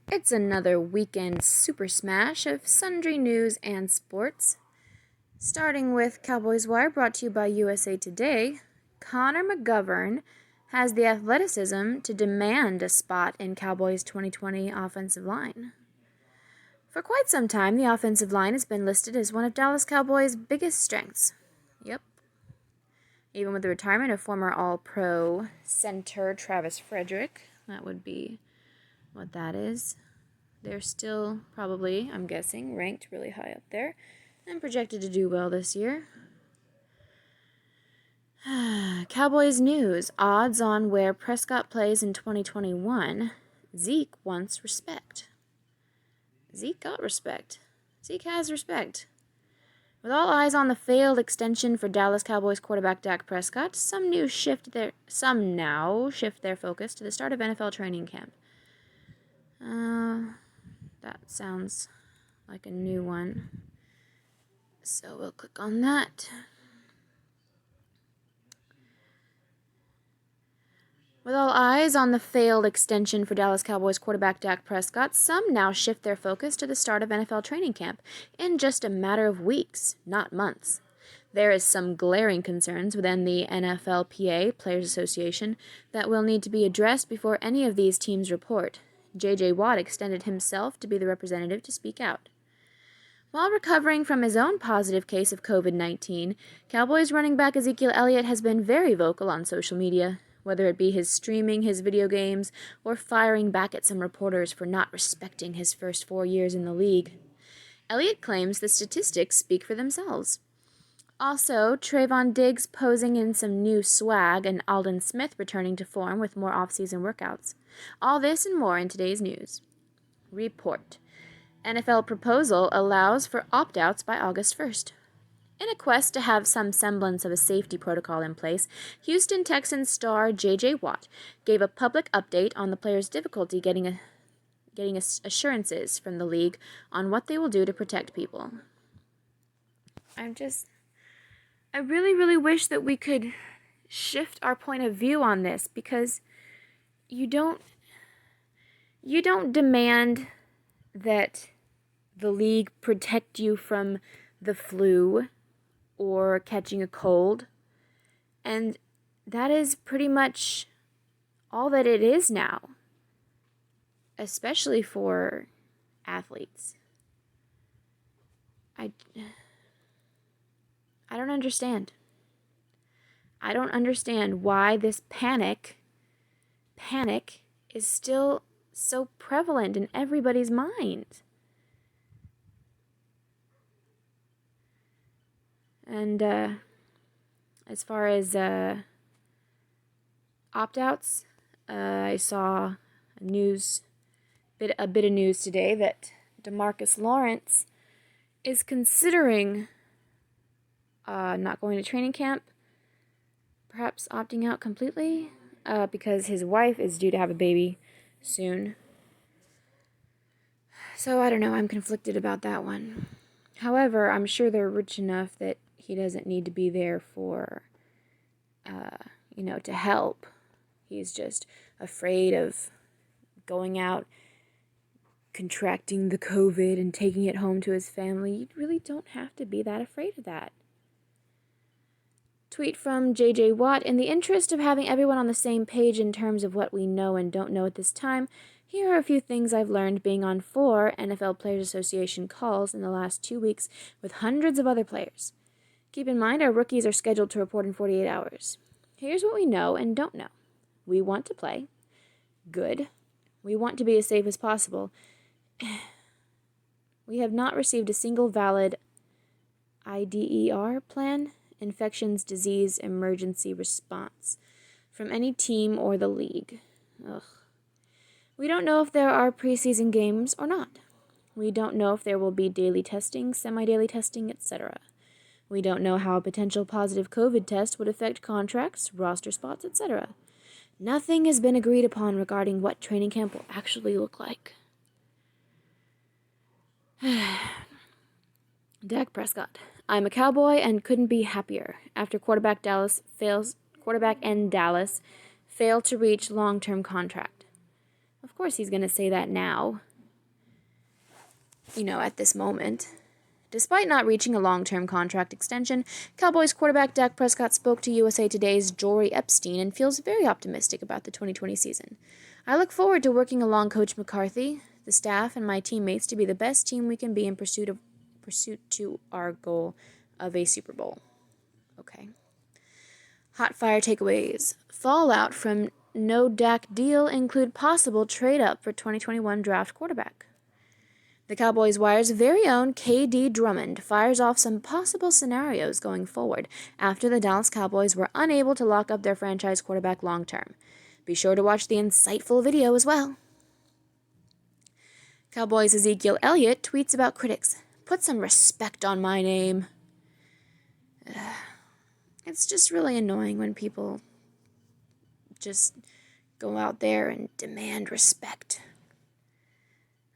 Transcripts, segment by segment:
It's another weekend super smash of sundry news and sports. Starting with Cowboys Wire, brought to you by USA Today, Connor McGovern has the athleticism to demand a spot in Cowboys' 2020 offensive line. For quite some time, the offensive line has been listed as one of Dallas Cowboys' biggest strengths. Yep. Even with the retirement of former All-Pro center Travis Frederick, that would be what that is. They're still probably, I'm guessing, ranked really high up there and projected to do well this year. Cowboys news. Odds on where Prescott plays in 2021. Zeke wants respect. Zeke got respect. Zeke has respect. With all eyes on the failed extension for Dallas Cowboys quarterback Dak Prescott, some now shift their focus to the start of NFL training camp. That sounds like a new one. So we'll click on that. With all eyes on the failed extension for Dallas Cowboys quarterback Dak Prescott, some now shift their focus to the start of NFL training camp in just a matter of weeks, not months. There is some glaring concerns within the NFLPA, Players Association, that will need to be addressed before any of these teams report. J.J. Watt extended himself to be the representative to speak out. While recovering from his own positive case of COVID-19, Cowboys running back Ezekiel Elliott has been very vocal on social media, whether it be his streaming his video games or firing back at some reporters for not respecting his first 4 years in the league. Elliott claims the statistics speak for themselves. Also, Trayvon Diggs posing in some new swag and Aldon Smith returning to form with more off-season workouts. All this and more in today's news. Report. NFL proposal allows for opt-outs by August 1st. In a quest to have some semblance of a safety protocol in place, Houston Texans star J.J. Watt gave a public update on the player's difficulty getting assurances from the league on what they will do to protect people. I really, really wish that we could shift our point of view on this, because you don't demand that the league protect you from the flu or catching a cold. And that is pretty much all that it is now, especially for athletes. I don't understand. I don't understand why this panic is still so prevalent in everybody's mind. And as far as opt-outs, I saw a bit of news today that DeMarcus Lawrence is considering not going to training camp, perhaps opting out completely, because his wife is due to have a baby soon. So I don't know, I'm conflicted about that one. However, I'm sure they're rich enough that he doesn't need to be there for, to help. He's just afraid of going out, contracting the COVID and taking it home to his family. You really don't have to be that afraid of that. Tweet from J.J. Watt. In the interest of having everyone on the same page in terms of what we know and don't know at this time, here are a few things I've learned being on 4 NFL Players Association calls in the last 2 weeks with hundreds of other players. Keep in mind, our rookies are scheduled to report in 48 hours. Here's what we know and don't know. We want to play. Good. We want to be as safe as possible. We have not received a single valid IDER plan, infectious disease emergency response, from any team or the league. Ugh. We don't know if there are preseason games or not. We don't know if there will be daily testing, semi-daily testing, etc. We don't know how a potential positive COVID test would affect contracts, roster spots, etc. Nothing has been agreed upon regarding what training camp will actually look like. Dak Prescott. I'm a Cowboy and couldn't be happier. After quarterback in Dallas failed to reach long-term contract. Of course he's going to say that now. at this moment. Despite not reaching a long-term contract extension, Cowboys quarterback Dak Prescott spoke to USA Today's Jory Epstein and feels very optimistic about the 2020 season. I look forward to working along Coach McCarthy, the staff, and my teammates to be the best team we can be in pursuit to our goal of a Super Bowl. Okay. Hot fire takeaways. Fallout from no Dak deal include possible trade-up for 2021 draft quarterback. The Cowboys Wire's very own K.D. Drummond fires off some possible scenarios going forward after the Dallas Cowboys were unable to lock up their franchise quarterback long-term. Be sure to watch the insightful video as well. Cowboys Ezekiel Elliott tweets about critics. Put some respect on my name. It's just really annoying when people just go out there and demand respect.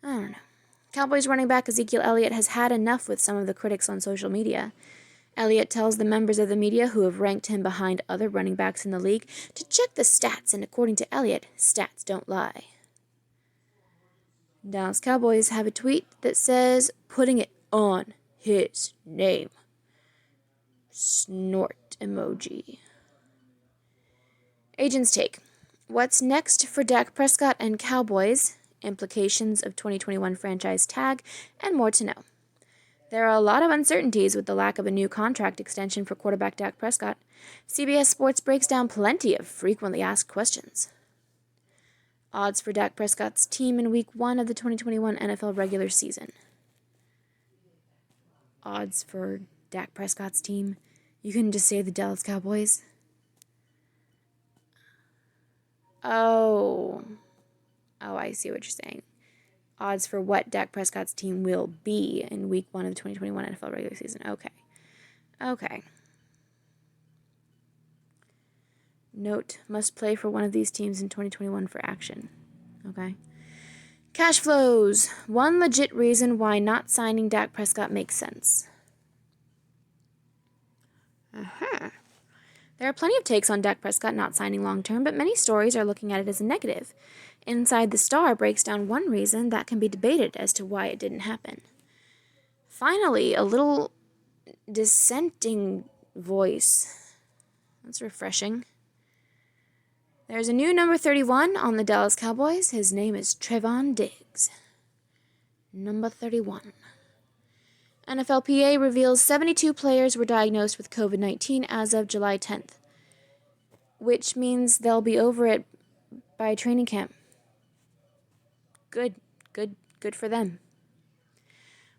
I don't know. Cowboys running back Ezekiel Elliott has had enough with some of the critics on social media. Elliott tells the members of the media who have ranked him behind other running backs in the league to check the stats, and according to Elliott, stats don't lie. Dallas Cowboys have a tweet that says, putting it on his name. Snort emoji. Agents take. What's next for Dak Prescott and Cowboys? Implications of 2021 franchise tag, and more to know. There are a lot of uncertainties with the lack of a new contract extension for quarterback Dak Prescott. CBS Sports breaks down plenty of frequently asked questions. Odds for Dak Prescott's team in Week 1 of the 2021 NFL regular season. Odds for Dak Prescott's team? You couldn't just say the Dallas Cowboys? Oh, I see what you're saying. Odds for what Dak Prescott's team will be in Week 1 of the 2021 NFL regular season. Okay. Note, must play for one of these teams in 2021 for action. Okay. Cash flows. One legit reason why not signing Dak Prescott makes sense. There are plenty of takes on Dak Prescott not signing long-term, but many stories are looking at it as a negative. Inside the Star breaks down one reason that can be debated as to why it didn't happen. Finally, a little dissenting voice. That's refreshing. There's a new number 31 on the Dallas Cowboys. His name is Trevon Diggs. Number 31. NFLPA reveals 72 players were diagnosed with COVID-19 as of July 10th, which means they'll be over it by training camp. Good for them.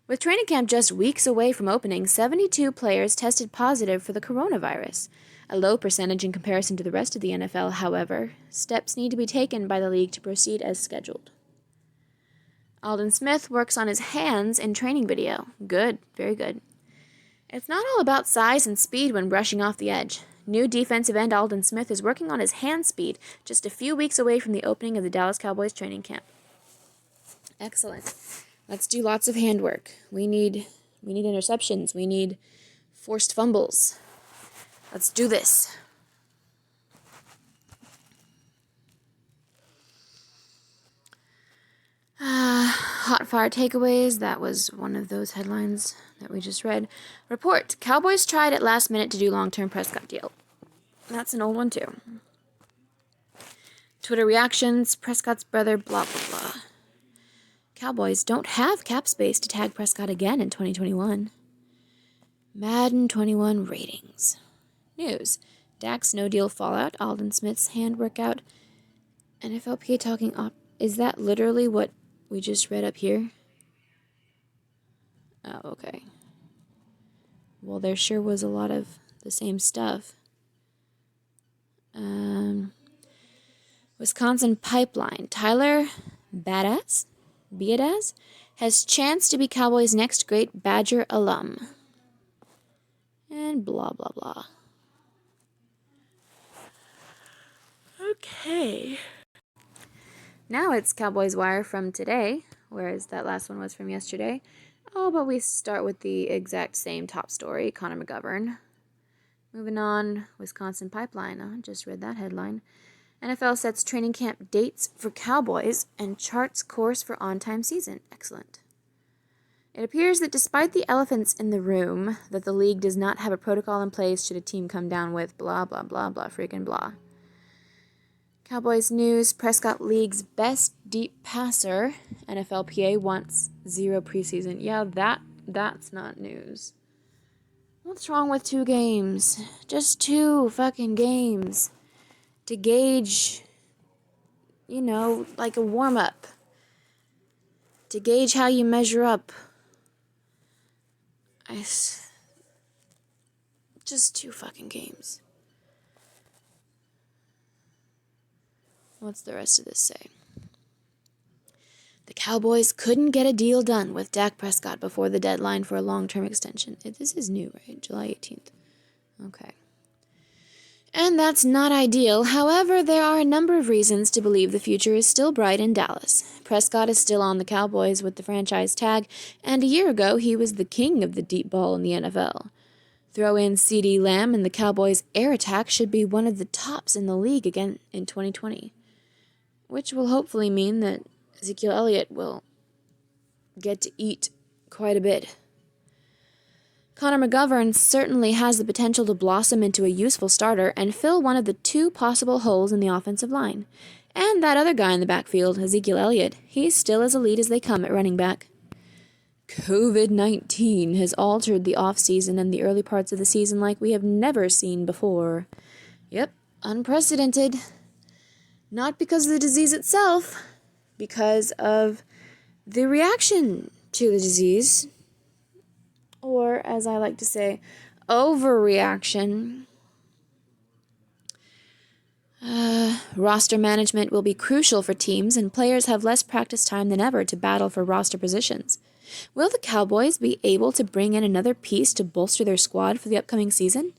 With training camp just weeks away from opening, 72 players tested positive for the coronavirus, a low percentage in comparison to the rest of the NFL. However, steps need to be taken by the league to proceed as scheduled. Aldon Smith works on his hands in training video. Good, very good. It's not all about size and speed when rushing off the edge. New defensive end Aldon Smith is working on his hand speed just a few weeks away from the opening of the Dallas Cowboys training camp. Excellent. Let's do lots of handwork. We need interceptions. We need forced fumbles. Let's do this. Hot fire takeaways. That was one of those headlines that we just read. Report. Cowboys tried at last minute to do long-term Prescott deal. That's an old one too. Twitter reactions. Prescott's brother, blah, blah, blah. Cowboys don't have cap space to tag Prescott again in 2021. Madden 21 ratings. News. Dak's no-deal fallout. Aldon Smith's hand workout. NFLPA talking Is that literally what we just read up here? Oh, okay. Well, there sure was a lot of the same stuff. Wisconsin Pipeline. Tyler Biadasz has chance to be Cowboys' next great Badger alum. And blah, blah, blah. Okay. Now it's Cowboys Wire from today, whereas that last one was from yesterday. Oh, but we start with the exact same top story, Connor McGovern. Moving on, Wisconsin Pipeline. I just read that headline. NFL sets training camp dates for Cowboys and charts course for on-time season. Excellent. It appears that despite the elephants in the room, that the league does not have a protocol in place should a team come down with blah, blah, blah, blah, freaking blah. Cowboys news, Prescott League's best deep passer, NFLPA wants 0 preseason. Yeah, that's not news. What's wrong with 2 games? Just 2 fucking games to gauge, like a warm-up. To gauge how you measure up. Just 2 fucking games. What's the rest of this say? The Cowboys couldn't get a deal done with Dak Prescott before the deadline for a long-term extension. This is new, right? July 18th. Okay. And that's not ideal. However, there are a number of reasons to believe the future is still bright in Dallas. Prescott is still on the Cowboys with the franchise tag, and a year ago he was the king of the deep ball in the NFL. Throw in CeeDee Lamb, and the Cowboys' air attack should be one of the tops in the league again in 2020, which will hopefully mean that Ezekiel Elliott will get to eat quite a bit. Connor McGovern certainly has the potential to blossom into a useful starter and fill one of the 2 possible holes in the offensive line. And that other guy in the backfield, Ezekiel Elliott, he's still as elite as they come at running back. COVID-19 has altered the offseason and the early parts of the season like we have never seen before. Yep, unprecedented. Not because of the disease itself, because of the reaction to the disease. Or, as I like to say, overreaction. Roster management will be crucial for teams, and players have less practice time than ever to battle for roster positions. Will the Cowboys be able to bring in another piece to bolster their squad for the upcoming season?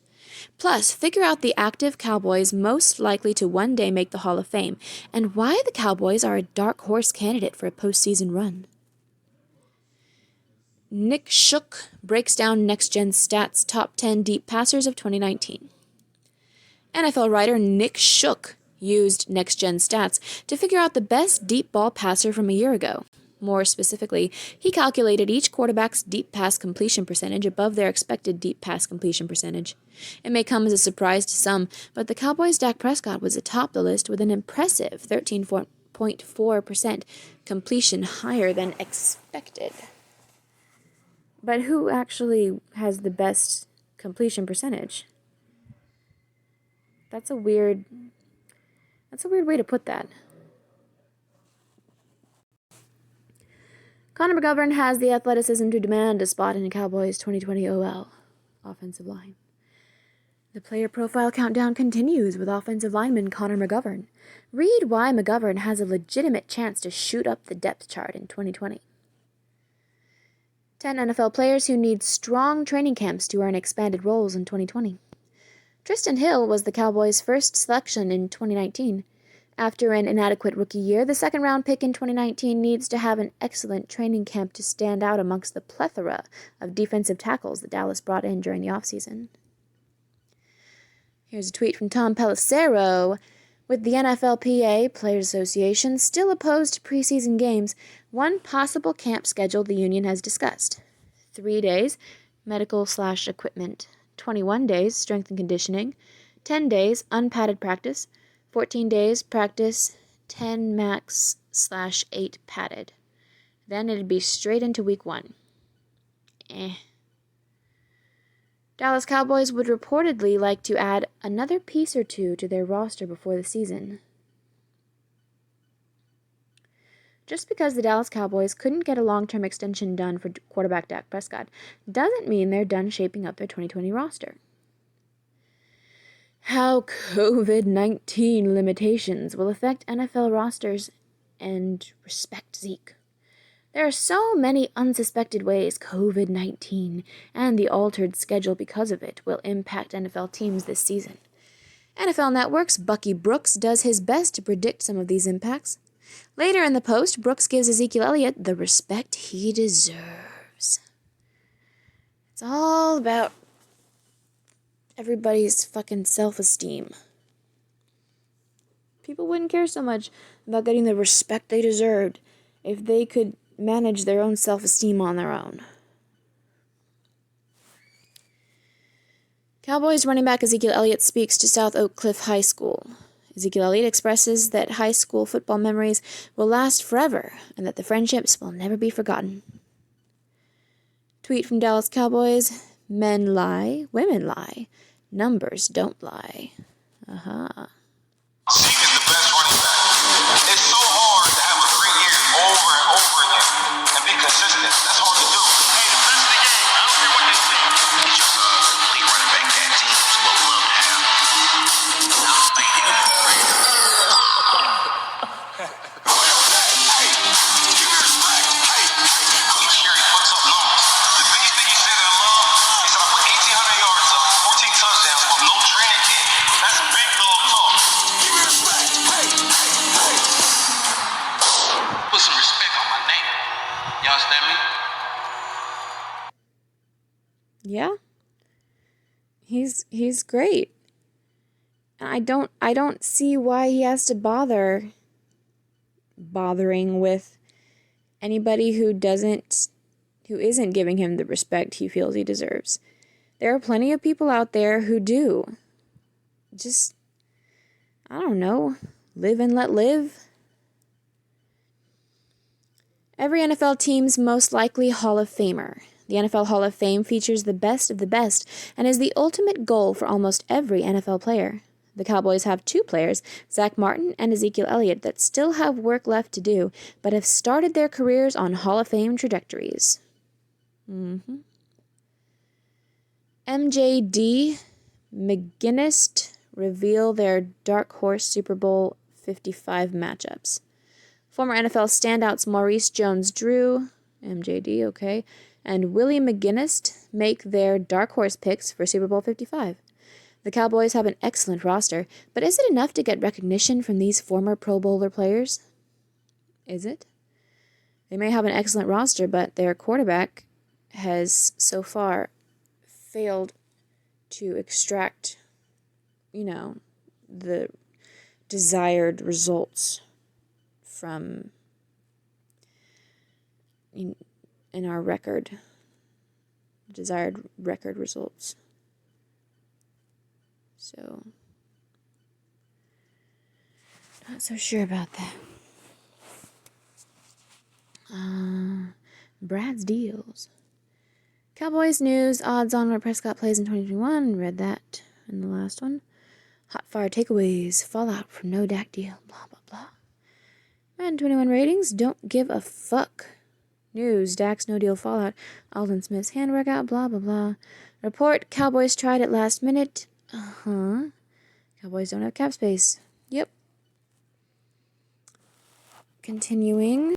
Plus, figure out the active Cowboys most likely to one day make the Hall of Fame, and why the Cowboys are a dark horse candidate for a postseason run. Nick Shook breaks down Next Gen Stats' top 10 deep passers of 2019. NFL writer Nick Shook used Next Gen Stats to figure out the best deep ball passer from a year ago. More specifically, he calculated each quarterback's deep pass completion percentage above their expected deep pass completion percentage. It may come as a surprise to some, but the Cowboys' Dak Prescott was atop the list with an impressive 13.4% completion, higher than expected. But who actually has the best completion percentage? That's a weird way to put that. Connor McGovern has the athleticism to demand a spot in the Cowboys' 2020 OL offensive line. The player profile countdown continues with offensive lineman Connor McGovern. Read why McGovern has a legitimate chance to shoot up the depth chart in 2020. 10 NFL players who need strong training camps to earn expanded roles in 2020. Tristan Hill was the Cowboys' first selection in 2019. After an inadequate rookie year, the second-round pick in 2019 needs to have an excellent training camp to stand out amongst the plethora of defensive tackles that Dallas brought in during the offseason. Here's a tweet from Tom Pelissero. With the NFLPA, Players Association, still opposed to preseason games, one possible camp schedule the union has discussed. 3 days, medical/equipment. 21 days, strength and conditioning. 10 days, unpadded practice. 14 days, practice. 10 max/8 padded. Then it'd be straight into week 1. Dallas Cowboys would reportedly like to add another piece or 2 to their roster before the season. Just because the Dallas Cowboys couldn't get a long-term extension done for quarterback Dak Prescott doesn't mean they're done shaping up their 2020 roster. How COVID-19 limitations will affect NFL rosters and respect Zeke. There are so many unsuspected ways COVID-19 and the altered schedule because of it will impact NFL teams this season. NFL Network's Bucky Brooks does his best to predict some of these impacts. Later in the post, Brooks gives Ezekiel Elliott the respect he deserves. It's all about everybody's fucking self-esteem. People wouldn't care so much about getting the respect they deserved if they could manage their own self-esteem on their own. Cowboys running back Ezekiel Elliott speaks to South Oak Cliff High School. Ezekiel Elliott expresses that high school football memories will last forever and that the friendships will never be forgotten. Tweet from Dallas Cowboys: men lie, women lie, numbers don't lie. Zeke is the best running back. It's so hard to have a great year over and over again and be consistent. That's hard to do. Hey, the best in the game. I don't care what they say. He's just a complete running back that teams will love to have. I don't think he has a great. Hey, give me respect. Hey, Coach Sherry puts up numbers. The biggest thing he said that I love, he said I put 1,800 yards up, 14 touchdowns with no training camp. That's big dog talk. Give me respect. Hey. Put some respect on my name. You understand me? Yeah. He's great. And I don't see why he has to bothering with anybody who isn't giving him the respect he feels he deserves. There are plenty of people out there who do. Just, I don't know, live and let live. Every NFL team's most likely Hall of Famer. The NFL Hall of Fame features the best of the best and is the ultimate goal for almost every NFL player. The Cowboys have two players, Zach Martin and Ezekiel Elliott, that still have work left to do, but have started their careers on Hall of Fame trajectories. MJD McGinnis reveal their Dark Horse Super Bowl 55 matchups. Former NFL standouts Maurice Jones-Drew, MJD, okay, and Willie McGinnis make their Dark Horse picks for Super Bowl 55. The Cowboys have an excellent roster, but is it enough to get recognition from these former Pro Bowler players? Is it? They may have an excellent roster, but their quarterback has so far failed to extract, the desired results from in our record, desired record results. So, not so sure about that. Brad's deals. Cowboys news, odds on where Prescott plays in 2021. Read that in the last one. Hot fire takeaways, fallout from no Dak deal, blah, blah, blah. And 21 ratings, don't give a fuck. News, Dak's no deal fallout, Alden Smith's hand workout, blah, blah, blah. Report, Cowboys tried it last minute. Cowboys don't have cap space. Yep. Continuing.